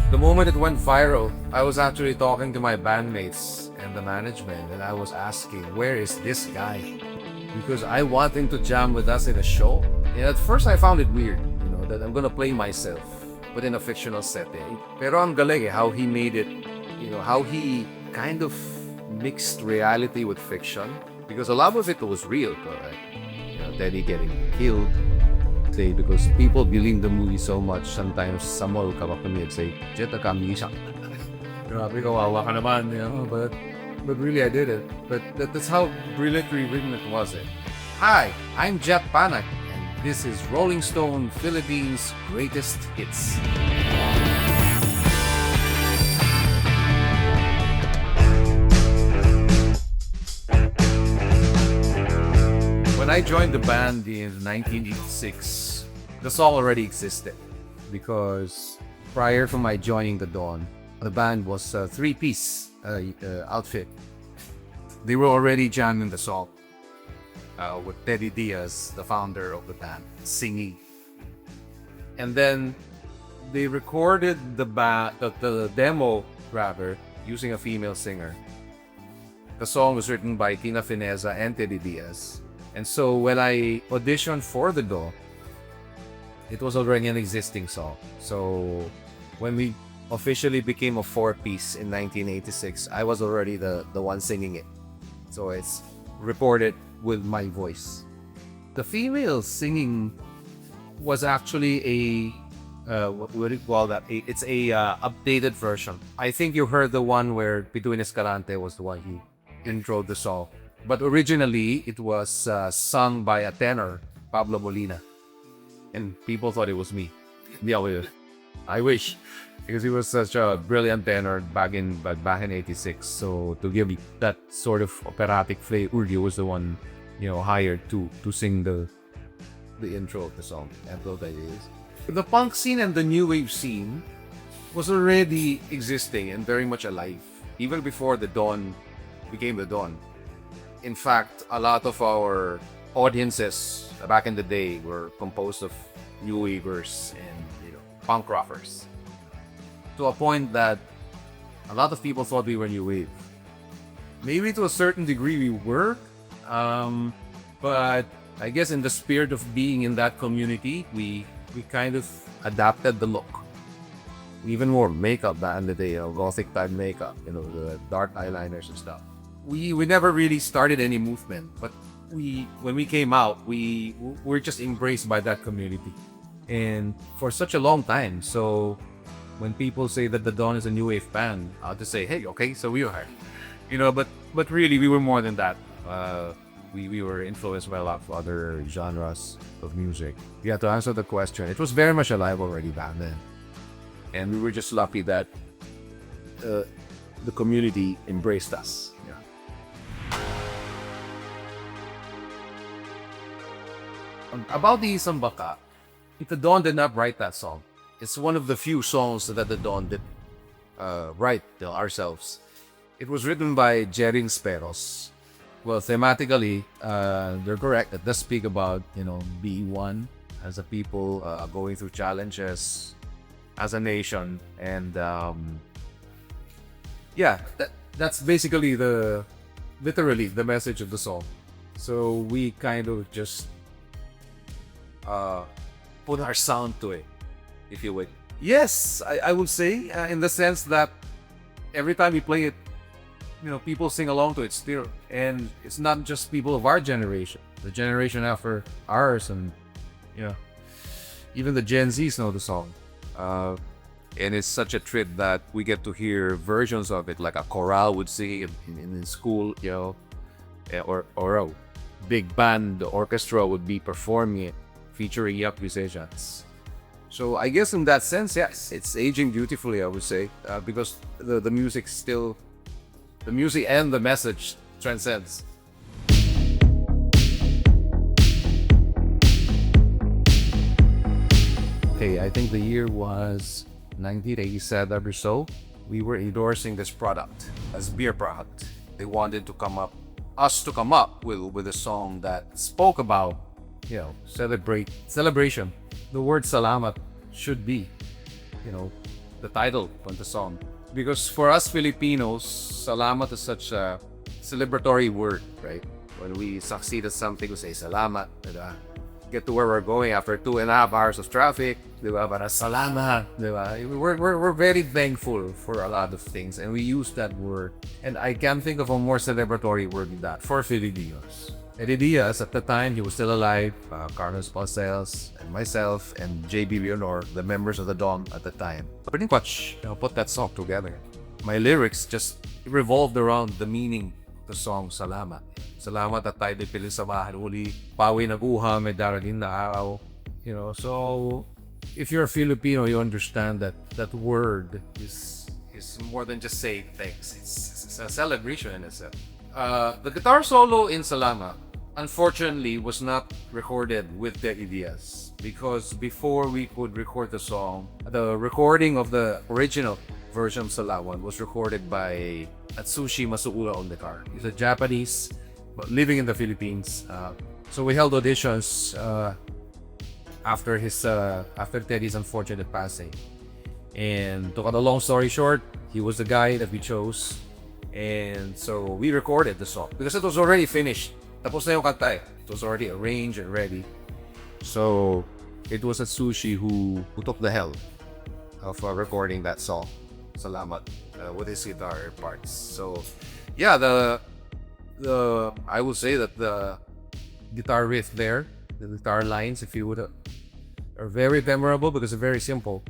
The moment it went viral, I was actually talking to my bandmates and the management, and I was asking, where is this guy? Because I want him to jam with us in a show. And at first I found it weird, that I'm gonna play myself, but in a fictional setting. Pero ang galing how he made it, how he kind of mixed reality with fiction. Because a lot of it was real, correct? Teddy getting killed. Say, because people believe the movie so much, sometimes someone will come up to me and say, Jett, Iisang. Grabe, kawawa ka naman, but really I did it. But that's how brilliantly written it was. Hi, I'm Jett Pangan, and this is Rolling Stone Philippines' Greatest Hits. When I joined the band in 1986, the song already existed because prior to my joining the Dawn, the band was a three-piece outfit. They were already jamming the song with Teddy Diaz, the founder of the band, singing. And then they recorded the demo rather using a female singer. The song was written by Tina Fineza and Teddy Diaz. And so when I auditioned for the Dawn, it was already an existing song. So when we officially became a four-piece in 1986, I was already the one singing it. So it's recorded with my voice. The female singing was actually what do you call that? It's a updated version. I think you heard the one where Pituin Escalante was the one who introed the song. But originally, it was sung by a tenor, Pablo Molina. And people thought it was me. Yeah, I wish. Because he was such a brilliant tenor back in 86. So to give me that sort of operatic flavor, he was the one, hired to sing the intro of the song. And so that is. The punk scene and the new wave scene was already existing and very much alive. Even before the Dawn became the Dawn. In fact, a lot of our audiences back in the day were composed of new wavers and punk rockers. To a point that a lot of people thought we were new wave. Maybe to a certain degree we were, but I guess in the spirit of being in that community, we kind of adapted the look. We even wore makeup back in the day, gothic type makeup, the dark eyeliners and stuff. We never really started any movement, but when we came out, we were just embraced by that community, and for such a long time. So when people say that the Dawn is a new wave band, I'll just say, hey, okay, so we are, but really we were more than that. We were influenced by a lot of other genres of music. Yeah, to answer the question, it was very much alive already back then, and we were just lucky that the community embraced us. About the Iisang Bangka, the Dawn did not write that song. It's one of the few songs that the Dawn did write ourselves. It was written by Jerin Speros. Well, thematically, they're correct. It does speak about, being one as a people, going through challenges as a nation. And that's basically literally the message of the song. So we kind of just put our sound to it, if you would. Yes, I would say, in the sense that every time we play it, people sing along to it still. And it's not just people of our generation, the generation after ours, and even the Gen Zs know the song. And it's such a trip that we get to hear versions of it, like a chorale would sing it in school, or a big band, the orchestra would be performing it, featuring young musicians. So I guess in that sense, yes, it's aging beautifully, I would say, because the music and the message transcends. Okay, I think the year was 1987 or so. We were endorsing this product as beer product. They wanted to come up with a song that spoke about celebration. The word Salamat should be, the title of the song. Because for us Filipinos, salamat is such a celebratory word, right? When we succeed at something, we say salamat, diba? Get to where we're going after 2.5 hours of traffic, diba? Para salamat, diba? We're very thankful for a lot of things, and we use that word. And I can't think of a more celebratory word than that for Filipinos. Eddie Diaz, at the time, he was still alive. Carlos Balcells and myself and JB Leonor, the members of the Dawn at the time, pretty much put that song together. My lyrics just revolved around the meaning of the song Salamat. Salamat at tayo di pilisamahan uli. Pawi naguha, may darating na araw. So if you're a Filipino, you understand that that word is more than just saying thanks. It's a celebration in itself. The guitar solo in Salamat, unfortunately, was not recorded with the Diaz, because before we could record the song, the recording of the original version of Salamat was recorded by Atsushi Masuura on the guitar. He's a Japanese, but living in the Philippines. So we held auditions after Teddy's unfortunate passing. And to cut a long story short, he was the guy that we chose. And so we recorded the song because it was already finished. Tapos na yung kanta eh. It was already arranged and ready. So it was Atsushi who took the helm of recording that song, Salamat, with his guitar parts. So yeah, I would say that the guitar riff there, the guitar lines, if you would, are very memorable because they're very simple.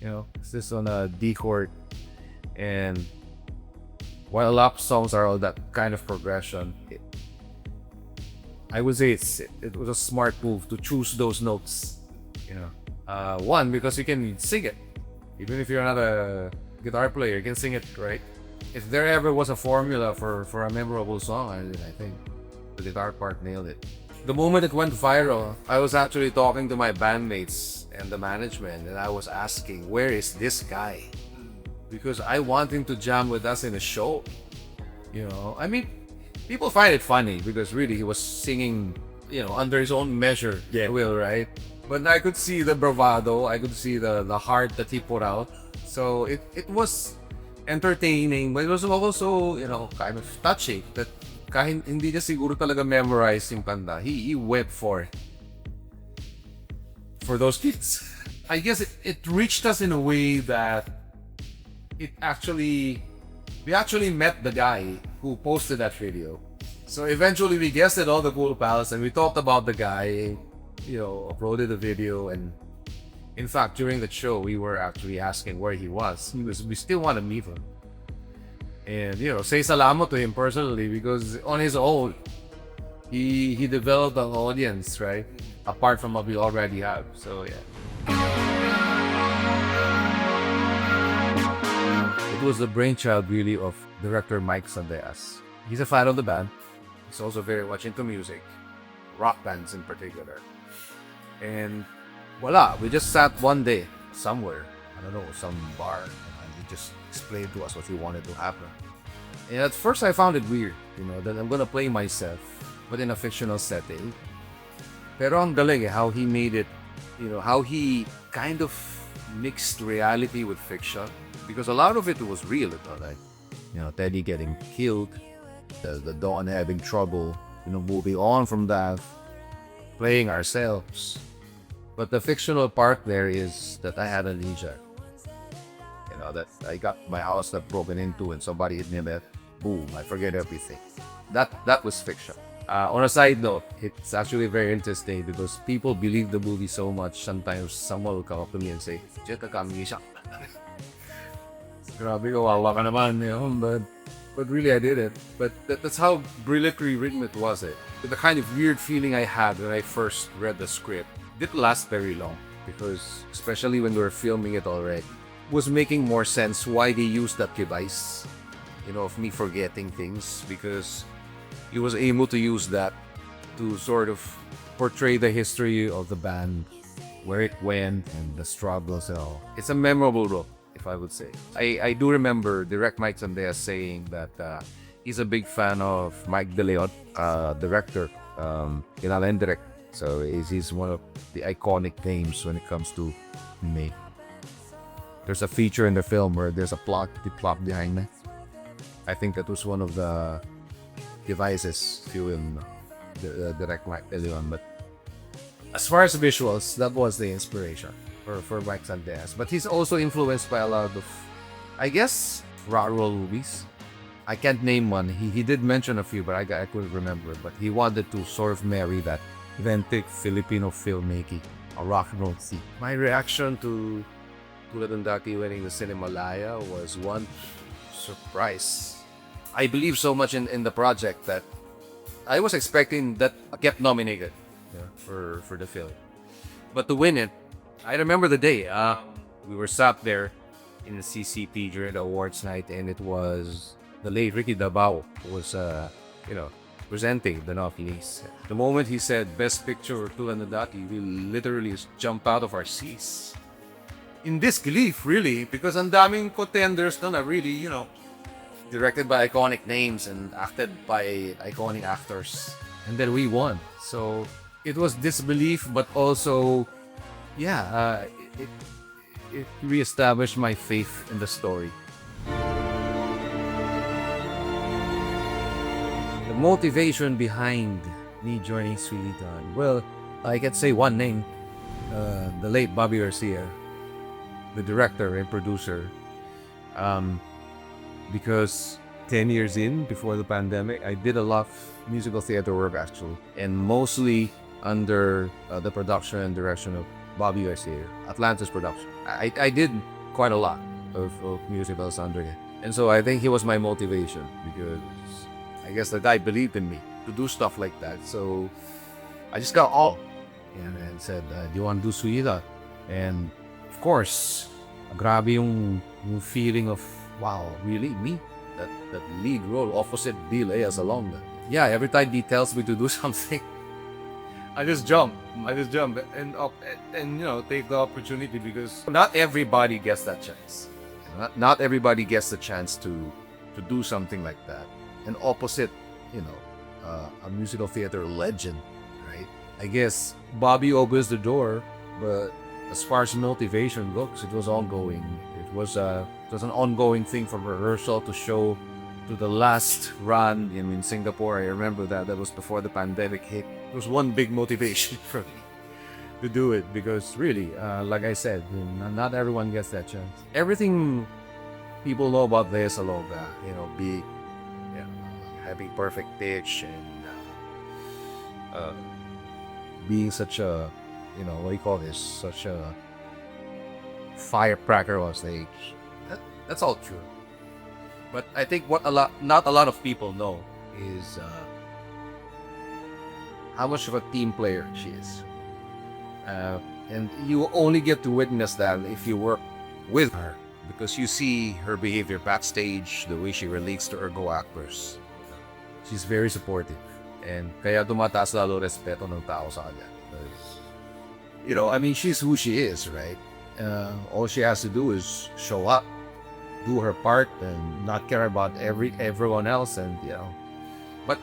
It's just on a D chord, and while a lot of songs are all that kind of progression, I would say it was a smart move to choose those notes. One, because you can sing it, even if you're not a guitar player, you can sing it, right? If there ever was a formula for a memorable song, I think the guitar part nailed it. The moment it went viral, I was actually talking to my bandmates and the management, and I was asking, where is this guy? Because I want him to jam with us in a show. I mean, people find it funny because really he was singing, under his own measure, will, right? But I could see the bravado, I could see the heart that he put out. So it was entertaining, but it was also, kind of touching that kahit hindi niya siguro talaga memorize yung kanta, he went for it. For those kids. I guess it reached us in a way that we actually met the guy who posted that video. So eventually we guested all the cool pals and we talked about the guy, uploaded the video, and in fact during the show we were actually asking where he was. We still want to meet him. And say salamat to him personally because on his own he developed an audience, right? Apart from what we already have. So yeah. It was the brainchild really of director Mike Sandeas. He's a fan of the band. He's also very much into music, rock bands in particular. And voila, we just sat one day somewhere, I don't know, some bar, and he just explained to us what he wanted to happen. And at first I found it weird, that I'm gonna play myself, but in a fictional setting. Pero ang galing how he made it, how he kind of mixed reality with fiction. Because a lot of it was real, like, Teddy getting killed, the Dawn having trouble, moving on from that, playing ourselves. But the fictional part there is that I had a leisure. That I got my house that broken into and somebody hit me in the boom, I forget everything. That was fiction. On a side note, it's actually very interesting because people believe the movie so much. Sometimes someone will come up to me and say, Jett, siya. Grabe, kawawa ka naman, but really I did it. But that's how brilliantly written it was. The kind of weird feeling I had when I first read the script didn't last very long because, especially when we were filming it already, it was making more sense why they used that device, of me forgetting things, because he was able to use that to sort of portray the history of the band, where it went, and the struggles and all. It's a memorable role, if I would say. I do remember Direct Mike Sandeas saying that he's a big fan of Mike De Leon, director, Kilala and Direct. So he's one of the iconic names when it comes to me. there's a feature in the film where there's a plot behind me. I think that was one of the devices to the direct mic early. But as far as visuals, that was the inspiration for Mike Sandeas. But he's also influenced by a lot of, I guess, rock roll movies. I can't name one. He did mention a few, but I couldn't remember. But he wanted to sort of marry that authentic Filipino filmmaking, a rock and roll theme. My reaction to Tulad and Dati winning the Cinemalaya was one surprise. I believe so much in the project that I was expecting that kept nominated for the film. But to win it, I remember the day. We were sat there in the CCP during the awards night, and it was the late Ricky Dabao who was, presenting the nominees. The moment he said Best Picture Tulad and Dati, we literally jumped out of our seats. In disbelief, really, because ang daming contenders na really, directed by iconic names and acted by iconic actors. And then we won. So it was disbelief, but also, it reestablished my faith in the story. The motivation behind me joining Sweeney Todd, well, I can say one name, the late Bobby Garcia, the director and producer. Because 10 years in, before the pandemic, I did a lot of musical theater work actually, and mostly under the production and direction of Bobby Garcia, Atlantis production. I did quite a lot of musicals under him. And so I think he was my motivation, because I guess the guy believed in me to do stuff like that. So I just got all and said, do you want to do Sweeney Todd? And of course, grabe yung feeling of, wow, really? Me? That lead role opposite Lea Salonga. Yeah, every time he tells me to do something, I just jump and up and take the opportunity, because not everybody gets that chance. Not everybody gets the chance to do something like that. And opposite, a musical theater legend, right? I guess Bobby opens the door, but as far as motivation goes, it was ongoing. It was an ongoing thing from rehearsal to show to the last run in Singapore. I remember that was before the pandemic hit. It was one big motivation for me to do it, because really, like I said, not everyone gets that chance. Everything people know about Lea Salonga, having perfect pitch and being such a, what do you call this? Such a firecracker on stage. That's all true. But I think what not a lot of people know is how much of a team player she is. And you only get to witness that if you work with her, because you see her behavior backstage, the way she relates to her co-actors. She's very supportive. And kaya tumataas lalo respeto ng tao sa kanya. Because, she's who she is, right? All she has to do is show up, do her part, and not care about everyone else. And but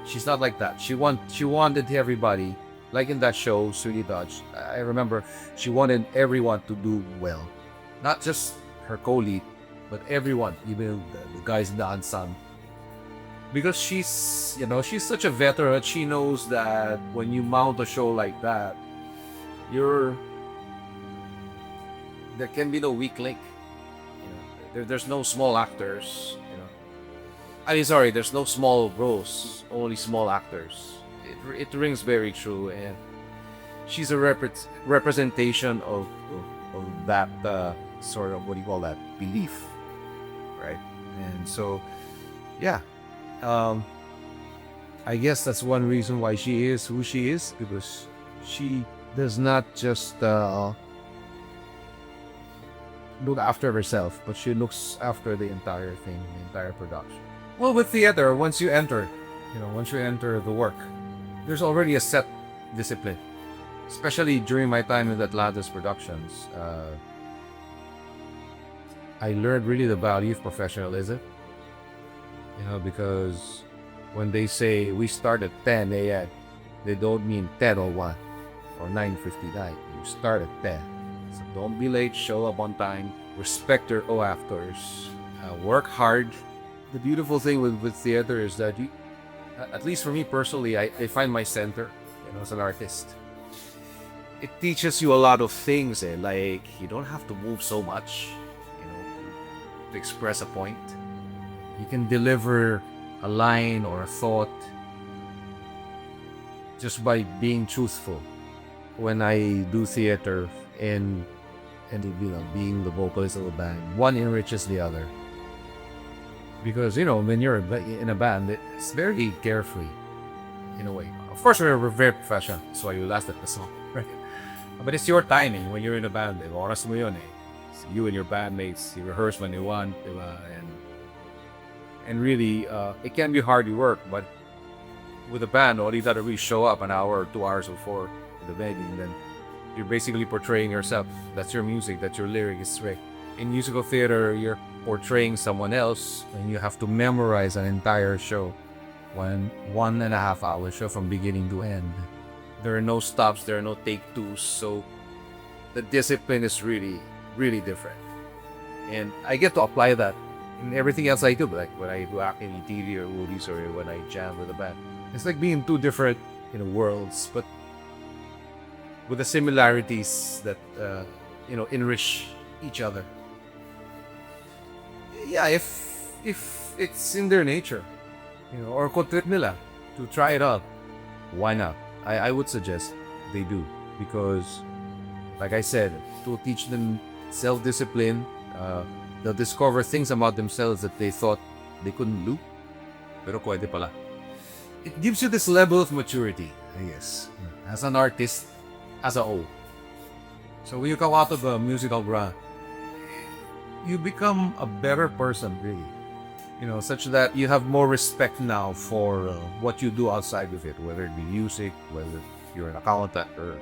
she's not like that. She wanted everybody, like in that show, Sweeney Todd. I remember she wanted everyone to do well, not just her co-lead, but everyone, even the guys in the ensemble. Because she's such a veteran. She knows that when you mount a show like that, there can be no weak link. There's no small actors. There's no small roles, only small actors. It rings very true, and she's a representation of that sort of, what do you call that, belief, right? And so, yeah. I guess that's one reason why she is who she is, because she does not just look after herself, but she looks after the entire thing, the entire production. Well, with theater, once you enter the work, there's already a set discipline. Especially during my time in the Atlantis productions, I learned really the value of professionalism. Because when they say we start at 10 a.m., they don't mean 10:01 or 9:59. You start at 10. So don't be late, show up on time, respect your co-actors, work hard. The beautiful thing with theater is that you, at least for me personally, I find my center, as an artist. It teaches you a lot of things, like you don't have to move so much, to express a point. You can deliver a line or a thought just by being truthful. When I do theater and being the vocalist of a band, one enriches the other. Because when you're in a band, it's very carefree, in a way. Of course, we're very professional. That's why you last at the song, right? But it's your timing when you're in a band. Oras mo yun, It's you and your bandmates. You rehearse when you want, diba? And really, it can be hard work. But with a band, all you gotta really show up an hour or 2 hours before the venue, and then you're basically portraying yourself. That's your music. That's your lyrics, right? In musical theater, you're portraying someone else, and you have to memorize an entire show, 1.5 hour show from beginning to end. There are no stops, there are no take twos, so the discipline is really, really different. And I get to apply that in everything else I do, like when I do acting in TV or movies, or when I jam with a band. It's like being two different, worlds, but with the similarities that enrich each other. Yeah, if it's in their nature, or contrib nila to try it out, why not? I would suggest they do, because like I said, to teach them self-discipline, they'll discover things about themselves that they thought they couldn't do, pero pwede pala. It gives you this level of maturity, I guess, as an artist, as a whole. So when you come out of a musical brand, you become a better person, really. Such that you have more respect now for what you do outside of it, whether it be music, whether you're an accountant, or,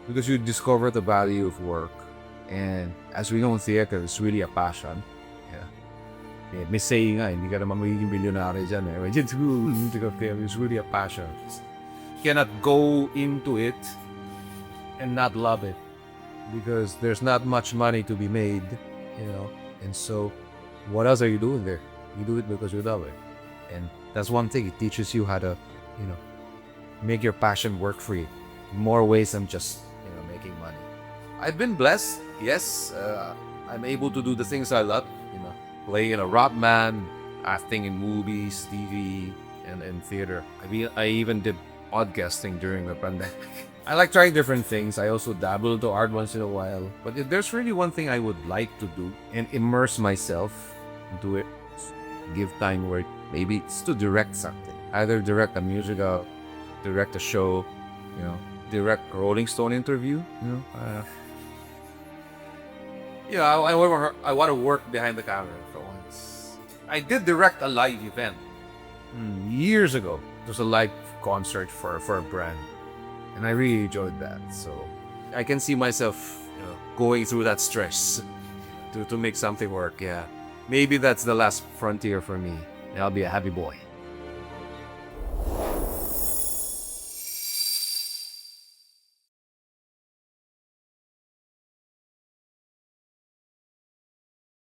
because you discover the value of work. And as we know in theater, it's really a passion. May saying nga, hindi ka naman magiging milyonaryo dyan. It's really a passion. You cannot go into it and not love it, because there's not much money to be made, and so what else are you doing there? You do it because you love it. And that's one thing. It teaches you how to, make your passion work for you in more ways than just, making money. I've been blessed. Yes, I'm able to do the things I love, playing in a rock band, acting in movies, TV, and theater. I even did podcasting during the pandemic. I like trying different things. I also dabble into art once in a while. But if there's really one thing I would like to do and immerse myself into it, give time where maybe it's to direct something. Either direct a musical, direct a show, direct a Rolling Stone interview, I want to work behind the camera for once. I did direct a live event years ago. It was a live concert for a brand. And I really enjoyed that. So I can see myself going through that stress to make something work. Yeah. Maybe that's the last frontier for me. And I'll be a happy boy.